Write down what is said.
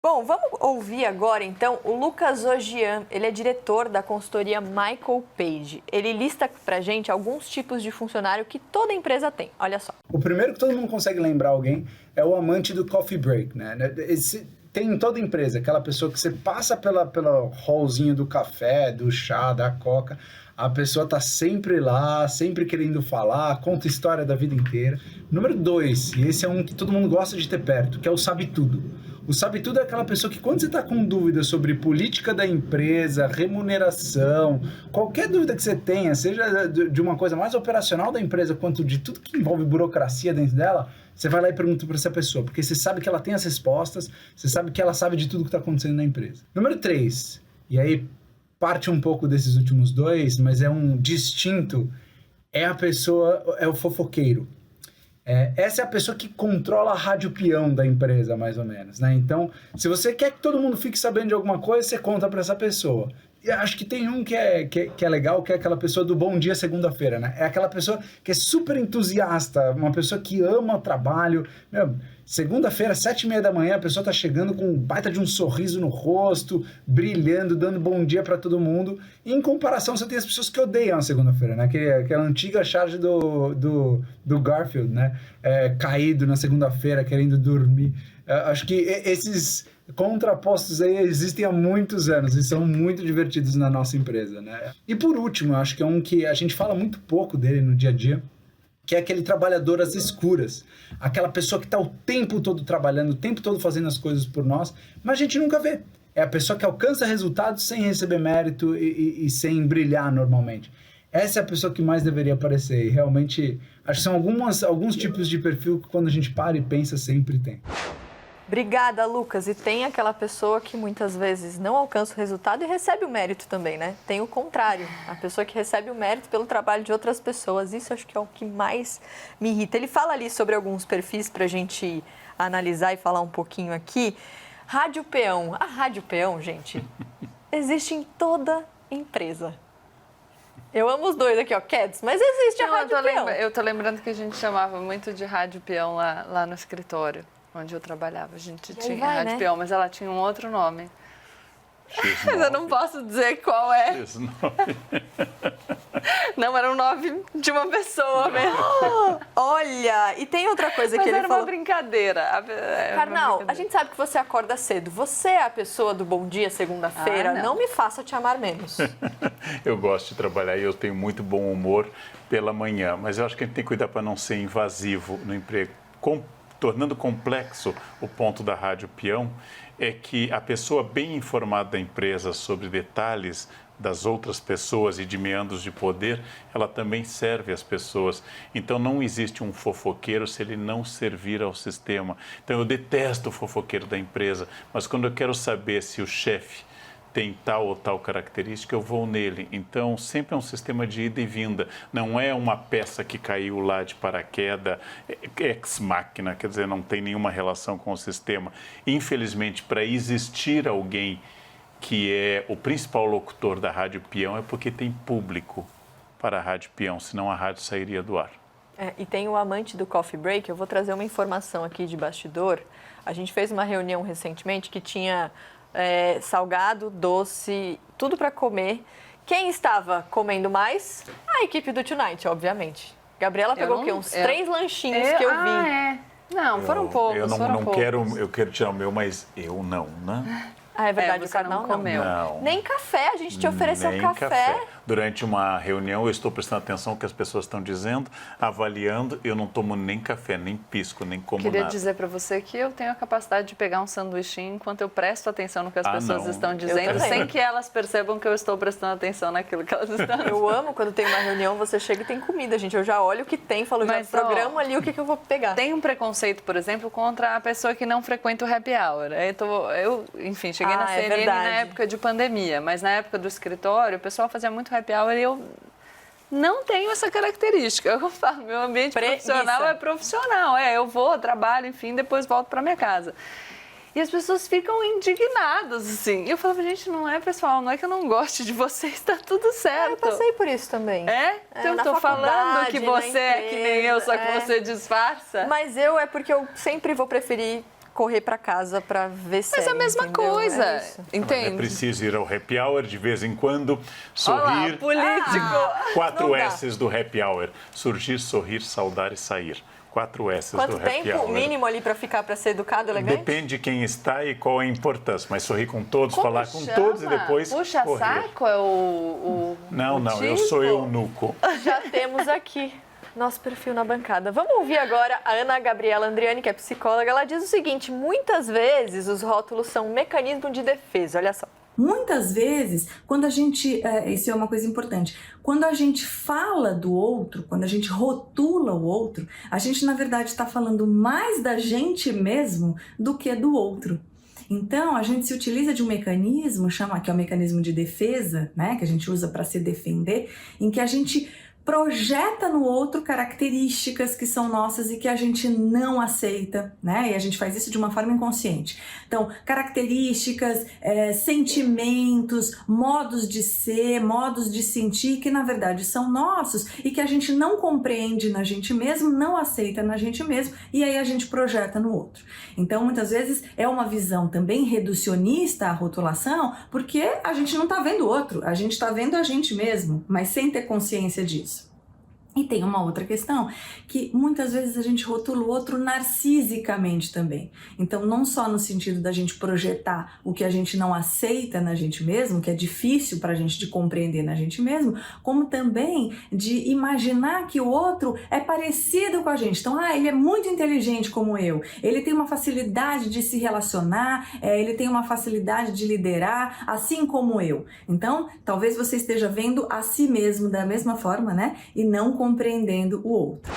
Bom, vamos ouvir agora, então, o Lucas Ogian. Ele é diretor da consultoria Michael Page. Ele lista pra gente alguns tipos de funcionário que toda empresa tem. Olha só. O primeiro que todo mundo consegue lembrar alguém é o amante do coffee break, né? Tem em toda empresa aquela pessoa que você passa pelo hallzinho do café, do chá, da coca. A pessoa tá sempre lá, sempre querendo falar, conta história da vida inteira. Número 2, e esse é um que todo mundo gosta de ter perto, que é o sabe tudo. O sabe tudo é aquela pessoa que quando você está com dúvida sobre política da empresa, remuneração, qualquer dúvida que você tenha, seja de uma coisa mais operacional da empresa, quanto de tudo que envolve burocracia dentro dela, você vai lá e pergunta para essa pessoa, porque você sabe que ela tem as respostas, você sabe que ela sabe de tudo que está acontecendo na empresa. Número 3, e aí parte um pouco desses últimos 2, mas é um distinto, é a pessoa, é o fofoqueiro. Essa é a pessoa que controla a rádio peão da empresa, mais ou menos, né? Então, se você quer que todo mundo fique sabendo de alguma coisa, você conta para essa pessoa. E acho que tem um que é legal, que é aquela pessoa do Bom Dia Segunda-feira, né? É aquela pessoa que é super entusiasta, uma pessoa que ama o trabalho. Meu, segunda-feira, 7h30 da manhã, a pessoa tá chegando com um baita de um sorriso no rosto, brilhando, dando bom dia para todo mundo. E em comparação, você tem as pessoas que odeiam a segunda-feira, né? Aquela antiga charge do Garfield, né? Caído na segunda-feira, querendo dormir. Acho que esses contrapostos aí existem há muitos anos e são muito divertidos na nossa empresa, né? E por último, acho que é um que a gente fala muito pouco dele no dia a dia, que é aquele trabalhador às escuras. Aquela pessoa que está o tempo todo trabalhando, o tempo todo fazendo as coisas por nós, mas a gente nunca vê. É a pessoa que alcança resultados sem receber mérito e sem brilhar normalmente. Essa é a pessoa que mais deveria aparecer. E realmente, acho que são alguns tipos de perfil que quando a gente para e pensa, sempre tem. Obrigada, Lucas. E tem aquela pessoa que muitas vezes não alcança o resultado e recebe o mérito também, né? Tem o contrário, a pessoa que recebe o mérito pelo trabalho de outras pessoas. Isso acho que é o que mais me irrita. Ele fala ali sobre alguns perfis para a gente analisar e falar um pouquinho aqui. Rádio peão. A rádio peão, gente, existe em toda empresa. Eu amo os dois aqui, ó, Keds, mas existe a rádio peão. Eu tô lembrando que a gente chamava muito de rádio peão lá no escritório onde eu trabalhava. A gente tinha rádio peão, mas ela tinha um outro nome. Mas eu não posso dizer qual é. Não, era um nome de uma pessoa mesmo. Olha, e tem outra coisa que ele falou. Mas era uma brincadeira. Karnal, a gente sabe que você acorda cedo. Você é a pessoa do Bom Dia segunda-feira. Não me faça te amar menos. Eu gosto de trabalhar e eu tenho muito bom humor pela manhã. Mas eu acho que a gente tem que cuidar para não ser invasivo no emprego. Tornando complexo o ponto da rádio peão, é que a pessoa bem informada da empresa sobre detalhes das outras pessoas e de meandros de poder, ela também serve as pessoas. Então, não existe um fofoqueiro se ele não servir ao sistema. Então, eu detesto o fofoqueiro da empresa, mas quando eu quero saber se o chefe tem tal ou tal característica, eu vou nele. Então, sempre é um sistema de ida e vinda. Não é uma peça que caiu lá de paraquedas, ex-máquina, quer dizer, não tem nenhuma relação com o sistema. Infelizmente, para existir alguém que é o principal locutor da Rádio Peão, é porque tem público para a Rádio Peão, senão a rádio sairia do ar. E tem o amante do coffee break. Eu vou trazer uma informação aqui de bastidor. A gente fez uma reunião recentemente que tinha salgado, doce, tudo para comer. Quem estava comendo mais? A equipe do Tonight, obviamente. Gabriela pegou o quê? Uns 3 lanchinhos que eu vi. Não, foram poucos. Eu quero tirar o meu, mas eu não, né? Ah, é verdade, o Karnal não comeu. Não. Nem café, a gente te ofereceu café. Durante uma reunião, eu estou prestando atenção no que as pessoas estão dizendo, avaliando, eu não tomo nem café, nem pisco, nem como nada. Queria dizer para você que eu tenho a capacidade de pegar um sanduichinho enquanto eu presto atenção no que as pessoas estão dizendo, sem que elas percebam que eu estou prestando atenção naquilo que elas estão dizendo. Eu amo quando tem uma reunião, você chega e tem comida, gente. Eu já olho o que tem, falo, já programo ali o que eu vou pegar. Tem um preconceito, por exemplo, contra a pessoa que não frequenta o happy hour. Eu enfim, cheguei na CNN na época de pandemia, mas na época do escritório, o pessoal fazia muito happy hour e eu não tenho essa característica. Eu falo, meu ambiente profissional é profissional. Eu vou, trabalho, enfim, depois volto para minha casa. E as pessoas ficam indignadas, assim. E eu falava, gente, não é, pessoal, não é que eu não goste de vocês, tá tudo certo. Eu passei por isso também. Então eu tô falando que você é que nem eu, só que você disfarça. Mas porque eu sempre vou preferir correr para casa para ver série. Mas a mesma coisa, entende? É preciso ir ao happy hour de vez em quando, sorrir. Olá, político! 4 S's do happy hour. Surgir, sorrir, saudar e sair. 4 S's do happy hour. Quanto tempo mínimo ali para ficar, para ser educado, elegante? Depende de quem está e qual é a importância. Mas sorrir com todos, falar com todos e depois Puxa correr. saco é o Não, eu tipo? sou eunuco. Já temos aqui nosso perfil na bancada. Vamos ouvir agora a Ana Gabriela Andriani, que é psicóloga. Ela diz o seguinte: muitas vezes os rótulos são um mecanismo de defesa. Olha só. Muitas vezes, quando a gente, isso é uma coisa importante, quando a gente fala do outro, quando a gente rotula o outro, a gente na verdade está falando mais da gente mesmo do que do outro. Então, a gente se utiliza de um mecanismo, que é o mecanismo de defesa, né, que a gente usa para se defender, em que a gente projeta no outro características que são nossas e que a gente não aceita, né? E a gente faz isso de uma forma inconsciente. Então, características, sentimentos, modos de ser, modos de sentir que na verdade são nossos e que a gente não compreende na gente mesmo, não aceita na gente mesmo e aí a gente projeta no outro. Então, muitas vezes é uma visão também reducionista a rotulação, porque a gente não tá vendo o outro, a gente tá vendo a gente mesmo, mas sem ter consciência disso. E tem uma outra questão, que muitas vezes a gente rotula o outro narcisicamente também. Então, não só no sentido da gente projetar o que a gente não aceita na gente mesmo, que é difícil pra gente de compreender na gente mesmo, como também de imaginar que o outro é parecido com a gente. Então, ele é muito inteligente como eu, ele tem uma facilidade de se relacionar, ele tem uma facilidade de liderar, assim como eu. Então, talvez você esteja vendo a si mesmo da mesma forma, né? E não compreendendo o outro.